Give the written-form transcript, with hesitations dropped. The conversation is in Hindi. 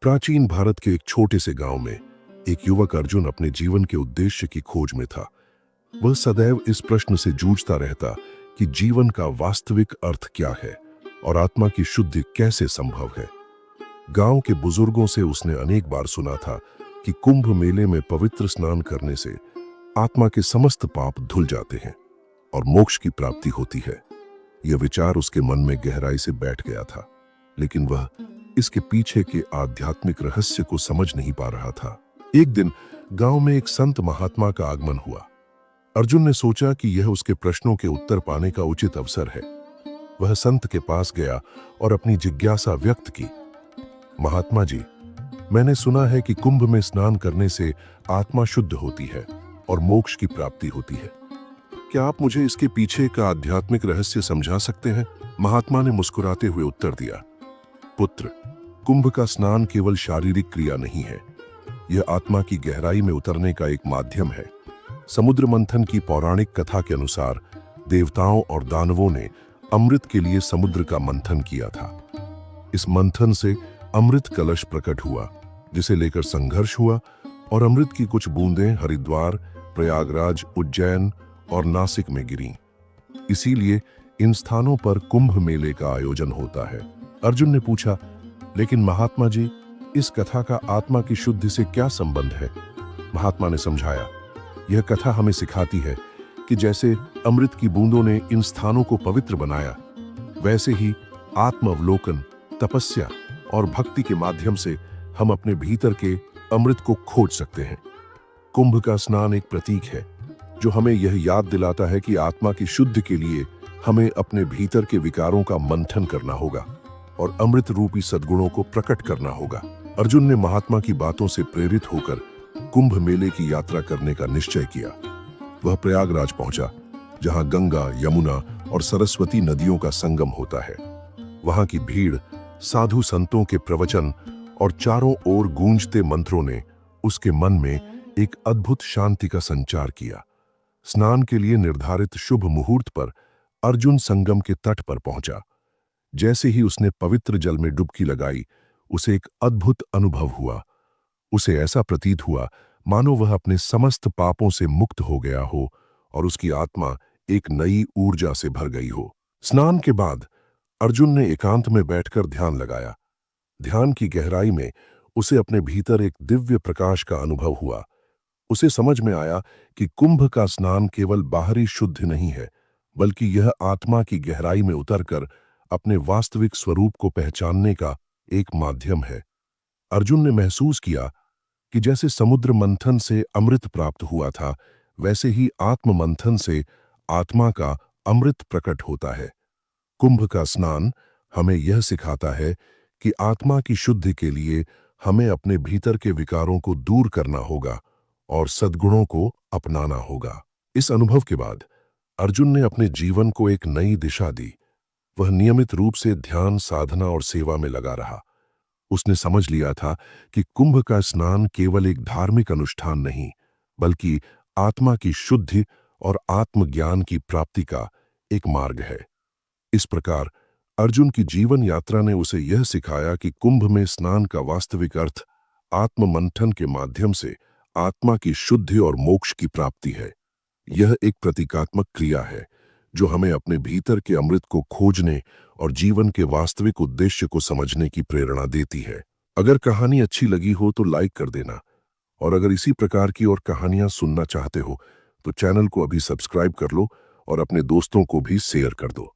प्राचीन भारत के एक छोटे से गांव में एक युवक अर्जुन अपने जीवन के उद्देश्य की खोज में था। वह सदैव इस प्रश्न से जूझता रहता कि जीवन का वास्तविक अर्थ क्या है और आत्मा की शुद्धि कैसे संभव है। गांव के बुजुर्गों से उसने अनेक बार सुना था कि कुंभ मेले में पवित्र स्नान करने से आत्मा के समस्त पाप धुल जाते हैं और मोक्ष की प्राप्ति होती है। यह विचार उसके मन में गहराई से बैठ गया था, लेकिन वह इसके पीछे के आध्यात्मिक रहस्य को समझ नहीं पा रहा था। एक दिन गांव में एक संत महात्मा का आगमन हुआ। अर्जुन ने सोचा कि यह उसके प्रश्नों के उत्तर पाने का उचित अवसर है। वह संत के पास गया और अपनी जिज्ञासा व्यक्त की। महात्मा जी, मैंने सुना है कि कुंभ में स्नान करने से आत्मा शुद्ध होती है और मोक्ष की प्राप्ति होती है। क्या आप मुझे इसके पीछे का आध्यात्मिक रहस्य समझा सकते हैं? महात्मा ने मुस्कुराते हुए उत्तर दिया, पुत्र, कुंभ का स्नान केवल शारीरिक क्रिया नहीं है, यह आत्मा की गहराई में उतरने का एक माध्यम है। समुद्र मंथन की पौराणिक कथा के अनुसार देवताओं और दानवों ने अमृत के लिए समुद्र का मंथन किया था। इस मंथन से अमृत कलश प्रकट हुआ, जिसे लेकर संघर्ष हुआ और अमृत की कुछ बूंदें हरिद्वार, प्रयागराज, उज्जैन और नासिक में गिरीं। इसीलिए इन स्थानों पर कुंभ मेले का आयोजन होता है। अर्जुन ने पूछा, लेकिन महात्मा जी, इस कथा का आत्मा की शुद्धि से क्या संबंध है? महात्मा ने समझाया, यह कथा हमें सिखाती है कि जैसे अमृत की बूंदों ने इन स्थानों को पवित्र बनाया, वैसे ही आत्म अवलोकन, तपस्या और भक्ति के माध्यम से हम अपने भीतर के अमृत को खोज सकते हैं। कुंभ का स्नान एक प्रतीक है जो हमें यह याद दिलाता है कि आत्मा की शुद्धि के लिए हमें अपने भीतर के विकारों का मंथन करना होगा और अमृत रूपी सद्गुणों को प्रकट करना होगा। अर्जुन ने महात्मा की बातों से प्रेरित होकर कुंभ मेले की यात्रा करने का निश्चय किया। वह प्रयागराज पहुंचा, जहां गंगा, यमुना और सरस्वती नदियों का संगम होता है। वहां की भीड़, साधु संतों के प्रवचन और चारों ओर गूंजते मंत्रों ने उसके मन में एक अद्भुत शांति का संचार किया। स्नान के लिए निर्धारित शुभ मुहूर्त पर अर्जुन संगम के तट पर पहुंचा। जैसे ही उसने पवित्र जल में डुबकी लगाई, उसे एक अद्भुत अनुभव हुआ। उसे ऐसा प्रतीत हुआ मानो वह अपने समस्त पापों से मुक्त हो गया हो और उसकी आत्मा एक नई ऊर्जा से भर गई हो। स्नान के बाद अर्जुन ने एकांत में बैठकर ध्यान लगाया। ध्यान की गहराई में उसे अपने भीतर एक दिव्य प्रकाश का अनुभव हुआ। उसे समझ में आया कि कुंभ का स्नान केवल बाहरी शुद्धि नहीं है, बल्कि यह आत्मा की गहराई में उतरकर अपने वास्तविक स्वरूप को पहचानने का एक माध्यम है। अर्जुन ने महसूस किया कि जैसे समुद्र मंथन से अमृत प्राप्त हुआ था, वैसे ही आत्म मंथन से आत्मा का अमृत प्रकट होता है। कुंभ का स्नान हमें यह सिखाता है कि आत्मा की शुद्धि के लिए हमें अपने भीतर के विकारों को दूर करना होगा और सद्गुणों को अपनाना होगा। इस अनुभव के बाद अर्जुन ने अपने जीवन को एक नई दिशा दी। वह नियमित रूप से ध्यान, साधना और सेवा में लगा रहा। उसने समझ लिया था कि कुंभ का स्नान केवल एक धार्मिक अनुष्ठान नहीं, बल्कि आत्मा की शुद्धि और आत्मज्ञान की प्राप्ति का एक मार्ग है। इस प्रकार अर्जुन की जीवन यात्रा ने उसे यह सिखाया कि कुंभ में स्नान का वास्तविक अर्थ आत्म मंथन के माध्यम से आत्मा की शुद्धि और मोक्ष की प्राप्ति है। यह एक प्रतीकात्मक क्रिया है जो हमें अपने भीतर के अमृत को खोजने और जीवन के वास्तविक उद्देश्य को समझने की प्रेरणा देती है। अगर कहानी अच्छी लगी हो तो लाइक कर देना, और अगर इसी प्रकार की और कहानियां सुनना चाहते हो तो चैनल को अभी सब्सक्राइब कर लो और अपने दोस्तों को भी शेयर कर दो।